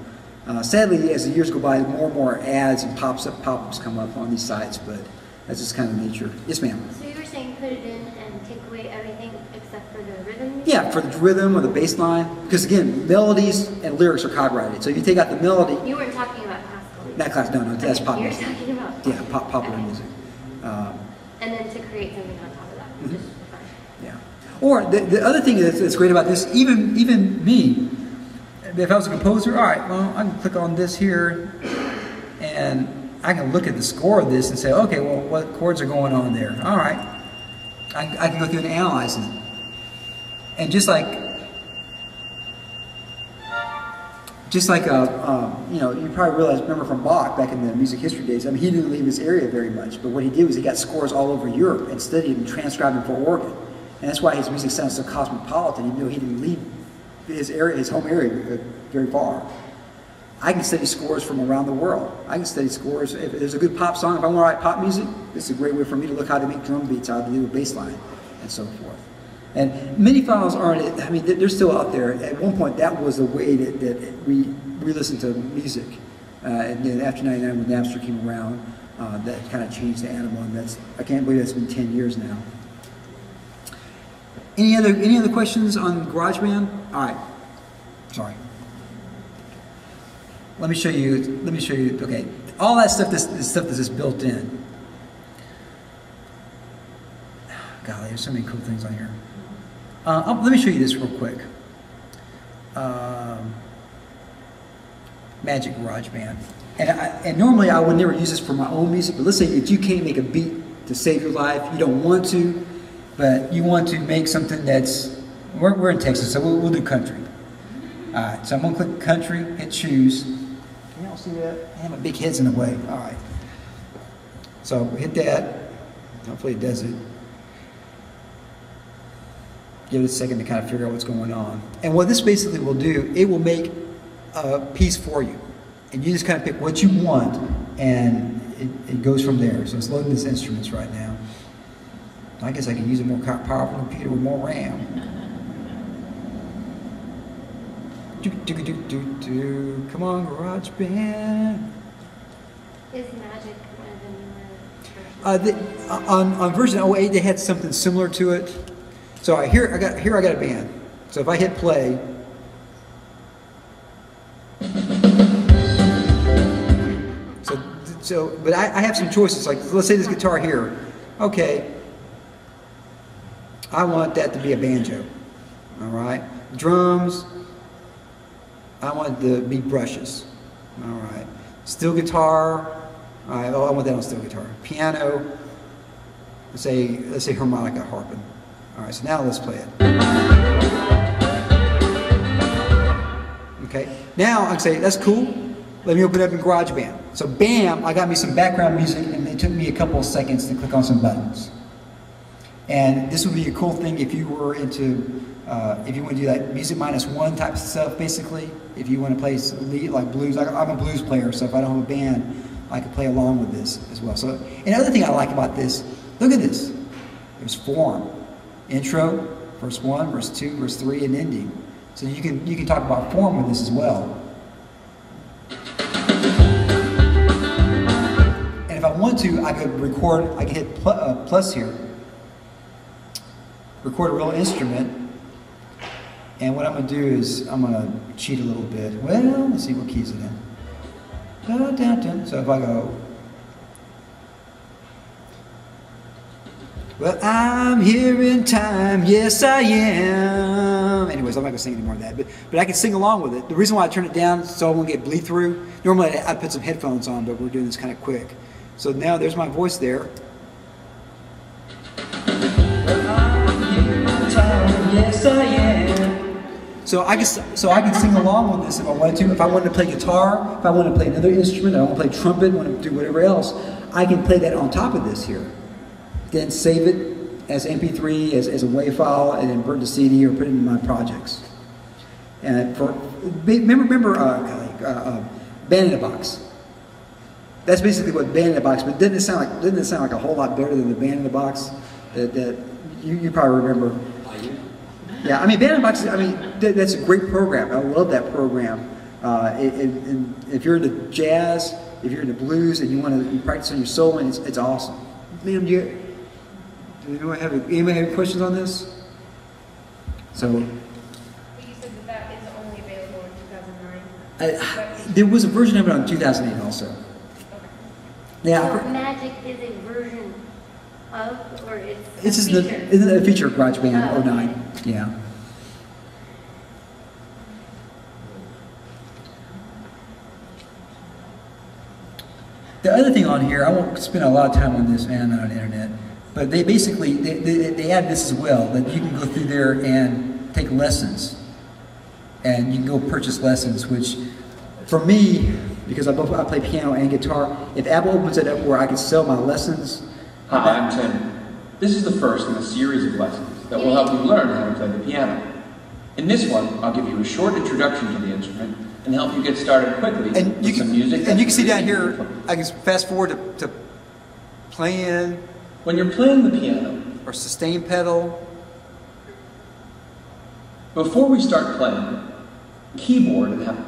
Sadly, as the years go by, more and more ads and pop-ups come up on these sites, but that's just kind of nature. Yes, ma'am. So you were saying put it in and take away everything except for the rhythm? Yeah, for the rhythm or the bass line. Because again, melodies and lyrics are copyrighted. So if you take out the melody, You weren't talking about classical. not class, no, that's pop You were music. talking about. Yeah, popular Okay. music. And then to create something on top of that. Mhm. Just for fun. Yeah. Or the other thing that's great about this, even me, if I was a composer, all right, well, I can click on this here, and I can look at the score of this and say, okay, well, what chords are going on there? All right. I can go through and analyze it. And just like you know, you probably remember from Bach back in the music history days, I mean, he didn't leave his area very much, but what he did was he got scores all over Europe and studied and transcribed them for organ. And that's why his music sounds so cosmopolitan, even though he didn't leave his area, his home area, very far. I can study scores from around the world. I can study scores. If there's a good pop song, if I want to write pop music, this is a great way for me to look how to make drum beats, how to do a bass line, and so forth. And MIDI files aren't, I mean, they're still out there. At one point, that was the way that we listened to music. And then after 99, when Napster came around, that kind of changed the animal. And I can't believe that's been 10 years now. Any other questions on GarageBand? All right. Sorry. Let me show you. Okay, all that stuff. This stuff that's just built in. Golly, there's so many cool things on here. Let me show you this real quick. Magic GarageBand. And normally I would never use this for my own music, but let's say if you can't make a beat to save your life, you don't want to, but you want to make something that's, we're in Texas, so we'll do country. All right, so I'm gonna click country, hit choose. Can y'all see that? Man, my big head's in the way. All right. So hit that. Hopefully it does it. Give it a second to kind of figure out what's going on. And what this basically will do, it will make a piece for you. And you just kind of pick what you want, and it goes from there. So it's loading these instruments right now. I guess I can use a more powerful computer with more RAM. Come on, GarageBand. Is Magic one of the newer versions? On version 08, they had something similar to it. So here I got a band. So if I hit play, but I have some choices. Like let's say this guitar here. Okay, I want that to be a banjo. All right, drums. I want it to be brushes. All right, steel guitar. All right, oh, I want that on steel guitar. Piano. Let's say harmonica harping. All right, so now let's play it. Okay, now I can say, that's cool. Let me open it up in GarageBand. So bam, I got me some background music, and it took me a couple of seconds to click on some buttons. And this would be a cool thing if you were into, if you want to do that music -1 type of stuff, basically. If you want to play lead, like blues, I'm a blues player, so if I don't have a band, I can play along with this as well. So another thing I like about this, look at this. There's form. Intro, verse 1, verse 2, verse 3, and ending. So you can talk about form with this as well. And if I want to, I could record. I can hit plus here. Record a real instrument. And what I'm going to do is I'm going to cheat a little bit. Well, let's see what key is it in. Da, da, da. So if I go. Well, I'm here in time, yes I am. Anyways, I'm not going to sing any more of that, but I can sing along with it. The reason why I turn it down is so I won't get bleed through. Normally I put some headphones on, but we're doing this kind of quick. So now there's my voice there. Well, I'm here in time, yes I am. So I can sing along with this if I wanted to. If I wanted to play guitar, if I wanted to play another instrument, I want to play trumpet, I want to do whatever else, I can play that on top of this here. Then save it as MP3, as a WAV file, and then burn to CD or put it in my projects. And remember Band in a Box. That's basically what Band in a Box. But doesn't it sound like a whole lot better than the Band in a Box that you probably remember? Yeah, I mean, Bandbox, I mean, that's a great program. I love that program. And if you're into jazz, if you're into blues, and you want to practice on your soloing, it's awesome. Man, do anyone have questions on this? So, But you said that is only available in 2009? there was a version of it on 2008 also. Okay. Yeah. So Magic is a version of, or it's It's just a feature? isn't it a feature of GarageBand Oh, 09? okay. Yeah. The other thing on here, I won't spend a lot of time on this, man, on the internet, but they basically, they add this as well, that you can go through there and take lessons. And you can go purchase lessons, which for me, because I play piano and guitar, if Apple opens it up where I can sell my lessons. Hi, I'm Tim. This is the first in a series of lessons that will help you learn how to play the piano. In this one, I'll give you a short introduction to the instrument and help you get started quickly with some music. And you can see down here, I can fast forward to playing When you're playing the piano, or sustain pedal. before we start playing, keyboard and have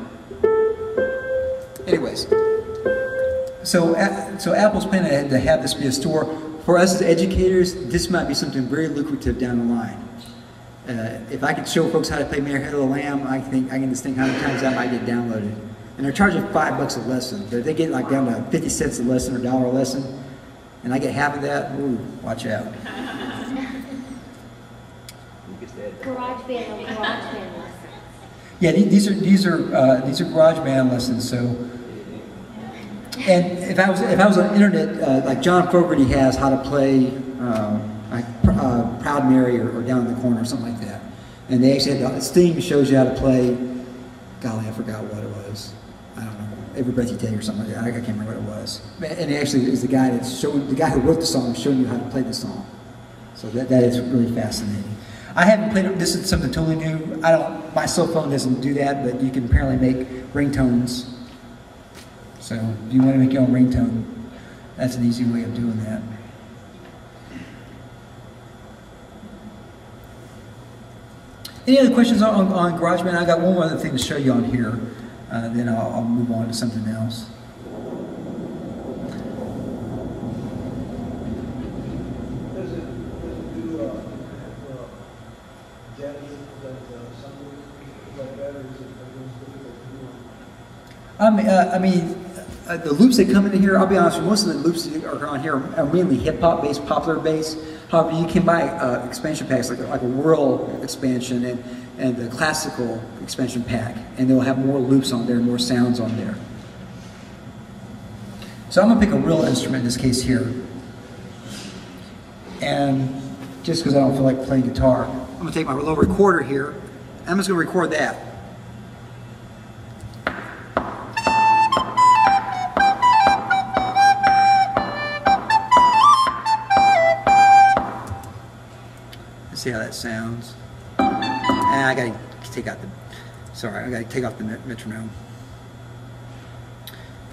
Anyways, so Apple's planning to have this be a store. For us as educators, this might be something very lucrative down the line. If I could show folks how to play Mary Had a Lamb, I can just think how many times that might get downloaded. And they're charging $5 a lesson, but if they get like down to 50 cents a lesson or $1 a lesson, and I get half of that, ooh, watch out. GarageBand or GarageBand lessons? Yeah, these are GarageBand lessons. So, and if I was on the internet, like John Fogerty has how to play Proud Mary or Down in the Corner or something like that, and they actually had Steam shows you how to play. Golly, I forgot what it was. I don't know. Every Breath You Take or something like that. I can't remember what it was. And he actually is the guy who wrote the song, showing you how to play the song. So that is really fascinating. I haven't played it. This is something totally new. My cell phone doesn't do that, but you can apparently make ringtones. So if you want to make your own ringtone, that's an easy way of doing that. Any other questions on GarageBand? I got one more other thing to show you on here. Then I'll move on to something else. Does it do jazz something like that, or is it difficult to do? The loops that come into here, I'll be honest with you, most of the loops that are on here are mainly hip-hop based, popular based. However, you can buy expansion packs like a world expansion and the classical expansion pack, and they'll have more loops on there, more sounds on there. So I'm going to pick a real instrument in this case here. And just because I don't feel like playing guitar, I'm going to take my little recorder here, and I'm just going to record that. See how that sounds. And I gotta take out I gotta take off the metronome.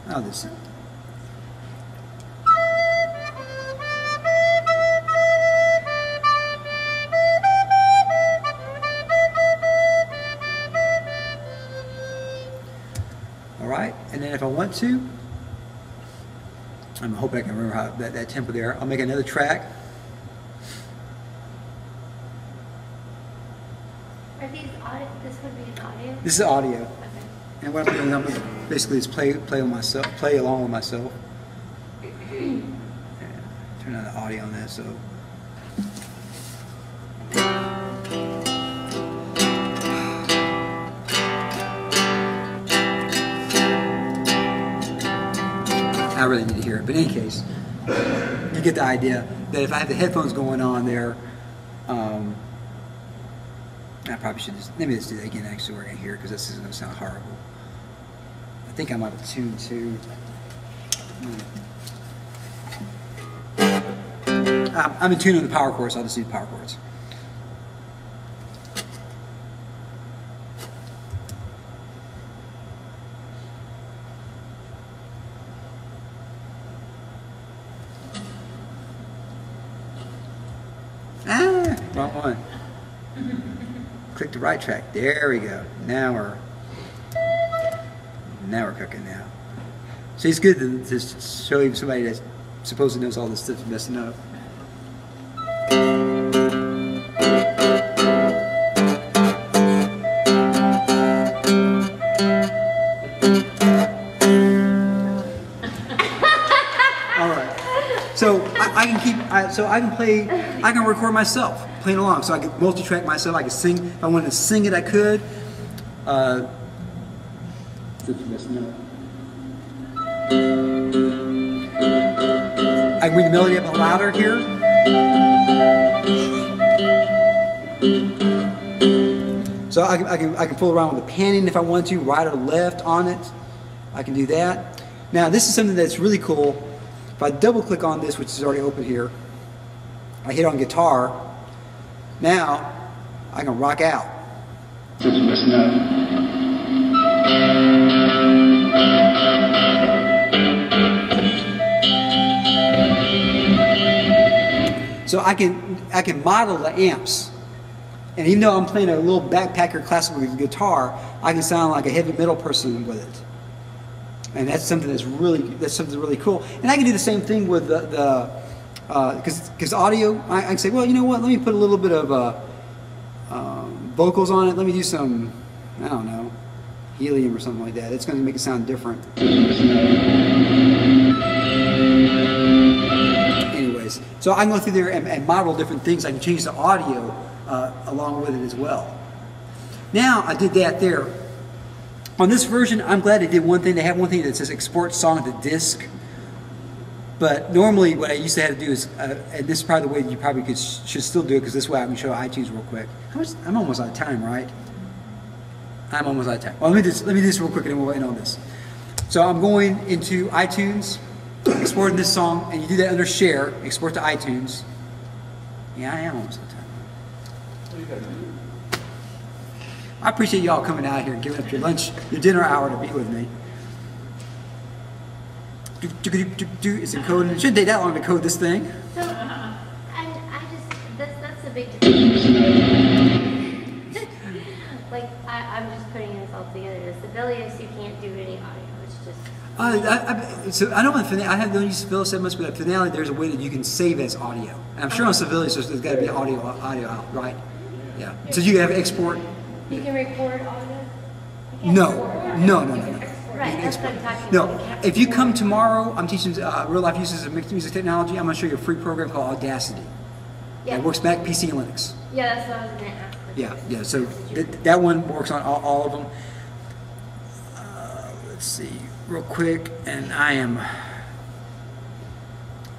Oh, this. All right, and then if I want to, I'm hoping I can remember how that tempo there. I'll make another track. Are these audio? This would be an audio? This is audio. Okay. And what I'm doing, I'm basically just play along with myself. And turn on the audio on that, so. I really need to hear it, but in any case, you get the idea that if I have the headphones going on there, I probably should maybe let's do that again actually we're going to hear it because this is going to sound horrible. I think I'm out of tune too. I'm in tune on the power chords, so I'll just do the power chords. Wrong one. the right track. There we go. Now we're cooking now. See, it's good to show you somebody that supposedly knows all this stuff messing up. So I can record myself playing along. So I can multi-track myself. I can sing. If I wanted to sing it, I could. I can bring the melody up louder here. So I can fool around with the panning if I want to, right or left on it. I can do that. Now this is something that's really cool. If I double click on this, which is already open here, I hit on guitar, now I can rock out. So I can model the amps. And even though I'm playing a little backpacker classical guitar, I can sound like a heavy metal person with it. And that's something that's really cool. And I can do the same thing with because audio, I can say, well, you know what? Let me put a little bit of vocals on it. Let me do some, I don't know, helium or something like that. It's going to make it sound different. Anyways, so I can go through there and model different things. I can change the audio along with it as well. Now I did that there. On this version, I'm glad they did one thing. They have one thing that says export song to disk. But normally what I used to have to do is, and this is probably the way you probably should still do it, because this way I can show iTunes real quick. I'm almost out of time, right? I'm almost out of time. Well, let me do this real quick and then we'll end on this. So I'm going into iTunes, exporting this song, and you do that under Share, export to iTunes. Yeah, I am almost out of time. I appreciate y'all coming out here and giving up your lunch, your dinner hour to be with me. It's encoded. It shouldn't take that long to code this thing. So, that's the big difference. Like, I'm just putting this all together. The Sibelius, you can't do any audio. It's just... So I don't want Finale. I don't use Sibelius that much, but at Finale, there's a way that you can save as audio. And I'm sure on Sibelius, there's got to be audio out, right? Yeah. So you have export. You can record audio? No. Right, that's what I'm talking No, about. if you come tomorrow, I'm teaching real life uses of mixed music technology. I'm going to show you a free program called Audacity. Yeah. It works Mac, PC, and Linux. Yeah, that's what I was going to ask. Yeah. So that one works on all of them. Let's see, real quick, and I am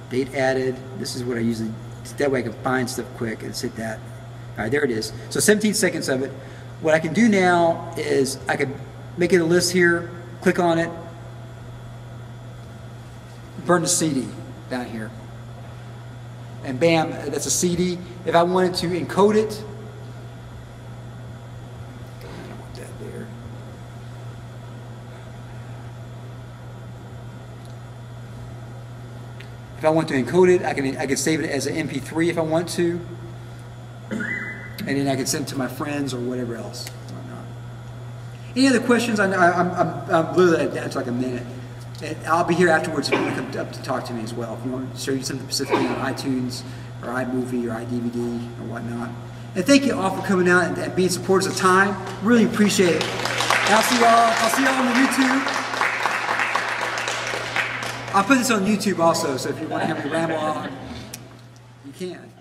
date added. This is what I usually. That way I can find stuff quick. Let's hit that. All right, there it is. So 17 seconds of it. What I can do now is I can make it a list here, click on it, burn the CD down here. And bam, that's a CD. If I wanted to encode it, I don't want that there. If I want to encode it, I can save it as an MP3 if I want to. And then I can send it to my friends or whatever else. Any other questions? I'm literally down to like a minute. And I'll be here afterwards if you want to come up to talk to me as well. If you want to show you something specifically on iTunes or iMovie or iDVD or whatnot. And thank you all for coming out and being supporters of Time. Really appreciate it. And I'll see y'all on the YouTube. I'll put this on YouTube also, so if you want to have me ramble on, you can.